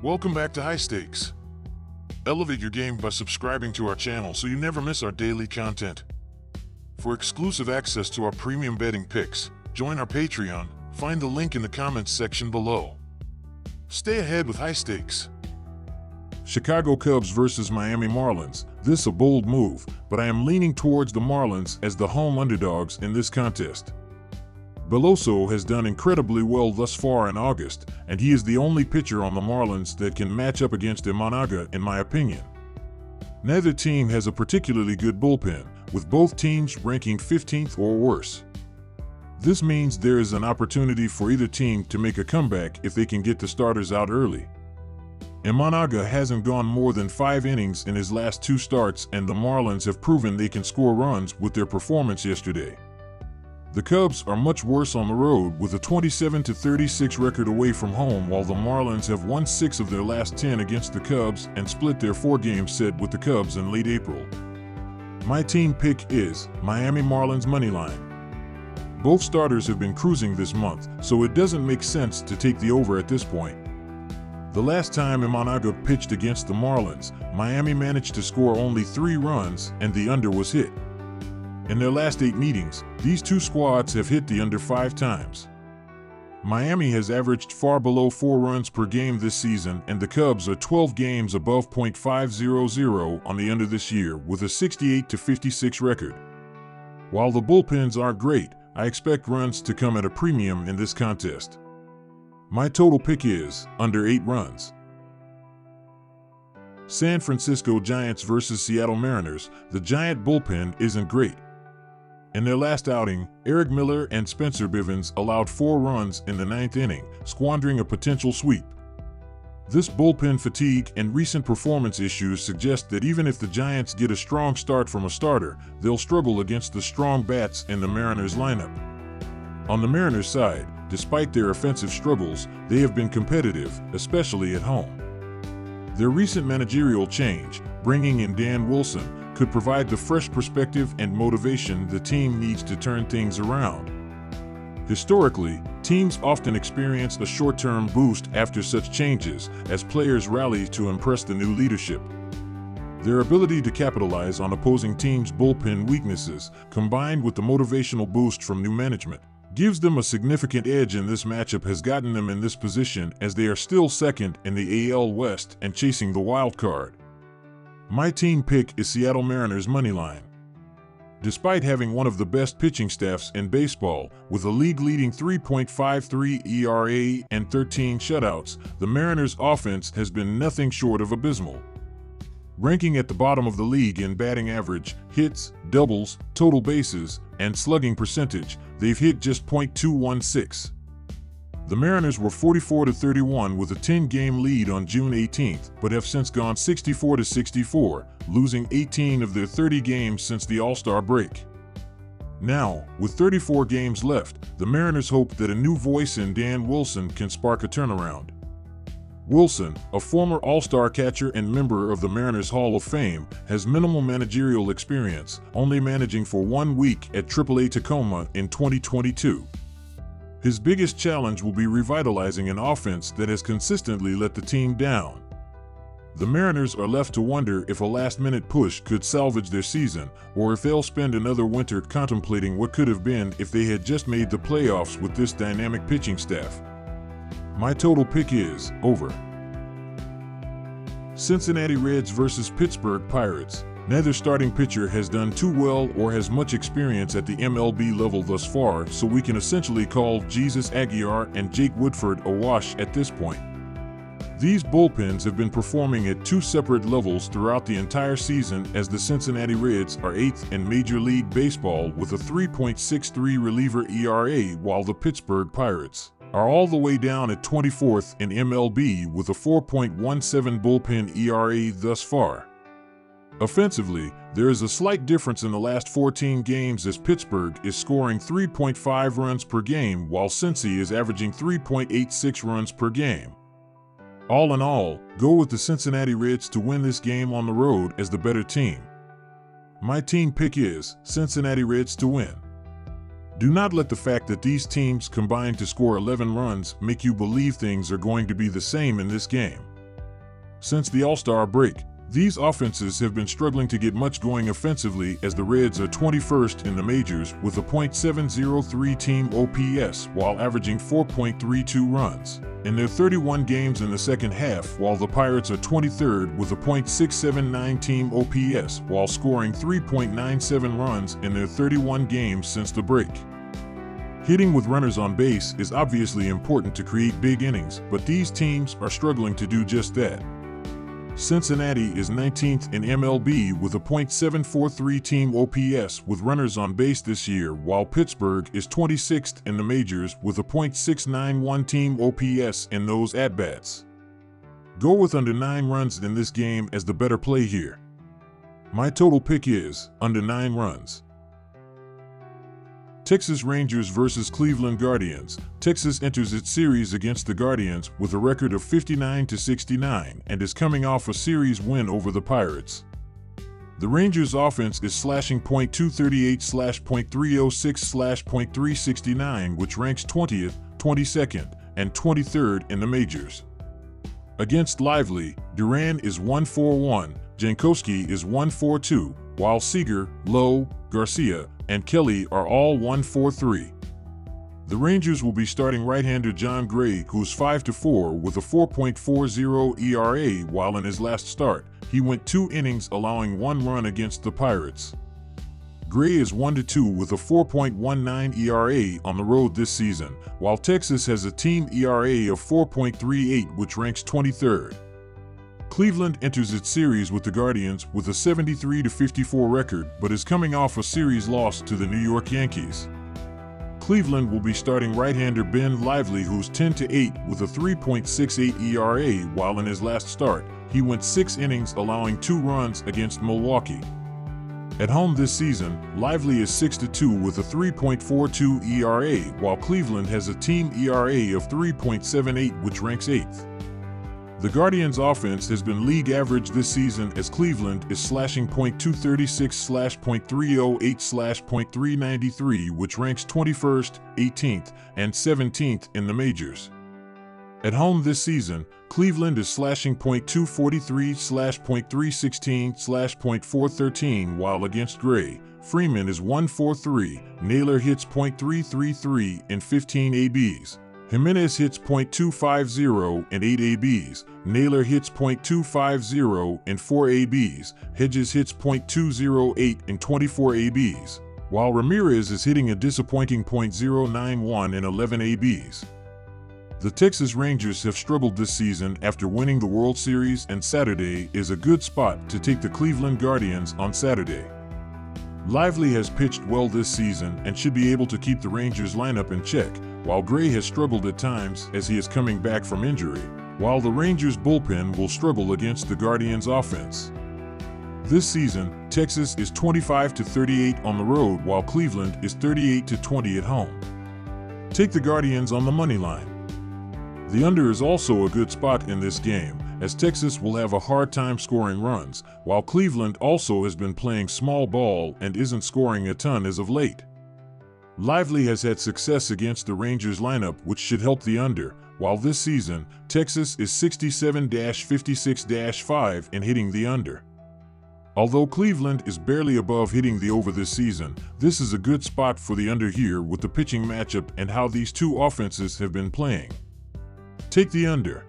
Welcome back to High Stakes. Elevate your game by subscribing to our channel so you never miss our daily content. For exclusive access to our premium betting picks, join our Patreon. Find the link in the comments section below. Stay ahead with High Stakes. Chicago Cubs versus Miami Marlins. This a bold move, but I am leaning towards the Marlins as the home underdogs in this contest. Beloso has done incredibly well thus far in August, and he is the only pitcher on the Marlins that can match up against Imanaga, in my opinion. Neither team has a particularly good bullpen, with both teams ranking 15th or worse. This means there is an opportunity for either team to make a comeback if they can get the starters out early. Imanaga hasn't gone more than 5 innings in his last 2 starts, and the Marlins have proven they can score runs with their performance yesterday. The Cubs are much worse on the road with a 27-36 record away from home, while the Marlins have won 6 of their last 10 against the Cubs and split their 4-game set with the Cubs in late April. My team pick is Miami Marlins moneyline. Both starters have been cruising this month, so it doesn't make sense to take the over at this point. The last time Imanaga pitched against the Marlins, Miami managed to score only 3 runs and the under was hit. In their last 8 meetings, these two squads have hit the under 5 times. Miami has averaged far below 4 runs per game this season, and the Cubs are 12 games above .500 on the under this year with a 68-56 record. While the bullpens aren't great, I expect runs to come at a premium in this contest. My total pick is under 8 runs. San Francisco Giants versus Seattle Mariners. The Giant bullpen isn't great. In their last outing, Eric Miller and Spencer Bivens allowed 4 runs in the 9th inning, squandering a potential sweep. This bullpen fatigue and recent performance issues suggest that even if the Giants get a strong start from a starter, they'll struggle against the strong bats in the Mariners lineup. On the Mariners side, despite their offensive struggles, they have been competitive, especially at home. Their recent managerial change, bringing in Dan Wilson, could provide the fresh perspective and motivation the team needs to turn things around. Historically, teams often experience a short-term boost after such changes as players rally to impress the new leadership. Their ability to capitalize on opposing teams' bullpen weaknesses, combined with the motivational boost from new management, gives them a significant edge in this matchup, has gotten them in this position as they are still second in the AL West and chasing the wild card. My team pick is Seattle Mariners moneyline. Despite having one of the best pitching staffs in baseball, with a league-leading 3.53 ERA and 13 shutouts, the Mariners' offense has been nothing short of abysmal. Ranking at the bottom of the league in batting average, hits, doubles, total bases, and slugging percentage, they've hit just .216. The Mariners were 44-31 with a 10-game lead on June 18th, but have since gone 64-64, losing 18 of their 30 games since the All-Star break. Now, with 34 games left, the Mariners hope that a new voice in Dan Wilson can spark a turnaround. Wilson, a former All-Star catcher and member of the Mariners Hall of Fame, has minimal managerial experience, only managing for 1 week at AAA Tacoma in 2022. His biggest challenge will be revitalizing an offense that has consistently let the team down. The Mariners are left to wonder if a last-minute push could salvage their season, or if they'll spend another winter contemplating what could have been if they had just made the playoffs with this dynamic pitching staff. My total pick is over. Cincinnati Reds versus Pittsburgh Pirates. Neither starting pitcher has done too well or has much experience at the MLB level thus far, so we can essentially call Jesus Aguilar and Jake Woodford a wash at this point. These bullpens have been performing at 2 separate levels throughout the entire season, as the Cincinnati Reds are 8th in Major League Baseball with a 3.63 reliever ERA, while the Pittsburgh Pirates are all the way down at 24th in MLB with a 4.17 bullpen ERA thus far. Offensively, there is a slight difference in the last 14 games, as Pittsburgh is scoring 3.5 runs per game while Cincy is averaging 3.86 runs per game. All in all, go with the Cincinnati Reds to win this game on the road as the better team. My team pick is Cincinnati Reds to win. Do not let the fact that these teams combined to score 11 runs make you believe things are going to be the same in this game. Since the All-Star break, these offenses have been struggling to get much going offensively, as the Reds are 21st in the majors with a .703 team OPS while averaging 4.32 runs in their 31 games in the second half, while the Pirates are 23rd with a .679 team OPS while scoring 3.97 runs in their 31 games since the break. Hitting with runners on base is obviously important to create big innings, but these teams are struggling to do just that. Cincinnati is 19th in MLB with a .743 team OPS with runners on base this year, while Pittsburgh is 26th in the majors with a .691 team OPS in those at-bats. Go with under 9 runs in this game as the better play here. My total pick is under 9 runs. Texas Rangers versus Cleveland Guardians. Texas enters its series against the Guardians with a record of 59-69 and is coming off a series win over the Pirates. The Rangers' offense is slashing .238/.306/.369, which ranks 20th, 22nd, and 23rd in the majors. Against Lively, Duran is 141, Jankowski is 142, while Seager, Lowe, Garcia, and Kelly are all 143. The Rangers will be starting right-hander John Gray, who's 5-4 with a 4.40 ERA, while in his last start, he went 2 innings allowing 1 run against the Pirates. Gray is 1-2 with a 4.19 ERA on the road this season, while Texas has a team ERA of 4.38, which ranks 23rd. Cleveland enters its series with the Guardians with a 73-54 record, but is coming off a series loss to the New York Yankees. Cleveland will be starting right-hander Ben Lively, who's 10-8 with a 3.68 ERA, while in his last start, he went 6 innings allowing 2 runs against Milwaukee. At home this season, Lively is 6-2 with a 3.42 ERA, while Cleveland has a team ERA of 3.78, which ranks 8th. The Guardians' offense has been league average this season, as Cleveland is slashing .236/.308/.393, which ranks 21st, 18th, and 17th in the majors. At home this season, Cleveland is slashing .243/.316/.413, while against Gray, Freeman is 143, Naylor hits .333 in 15 ABs. Jimenez hits .250 in 8 ABs, Naylor hits .250 in 4 ABs, Hedges hits .208 in 24 ABs, while Ramirez is hitting a disappointing .091 in 11 ABs. The Texas Rangers have struggled this season after winning the World Series, and Saturday is a good spot to take the Cleveland Guardians on Saturday. Lively has pitched well this season and should be able to keep the Rangers lineup in check, while Gray has struggled at times as he is coming back from injury, while the Rangers bullpen will struggle against the Guardians offense. This season, Texas is 25-38 on the road, while Cleveland is 38-20 at home. Take the Guardians on the money line. The under is also a good spot in this game, as Texas will have a hard time scoring runs, while Cleveland also has been playing small ball and isn't scoring a ton as of late. Lively has had success against the Rangers lineup, which should help the under, while this season, Texas is 67-56-5 in hitting the under. Although Cleveland is barely above hitting the over this season, this is a good spot for the under here with the pitching matchup and how these two offenses have been playing. Take the under.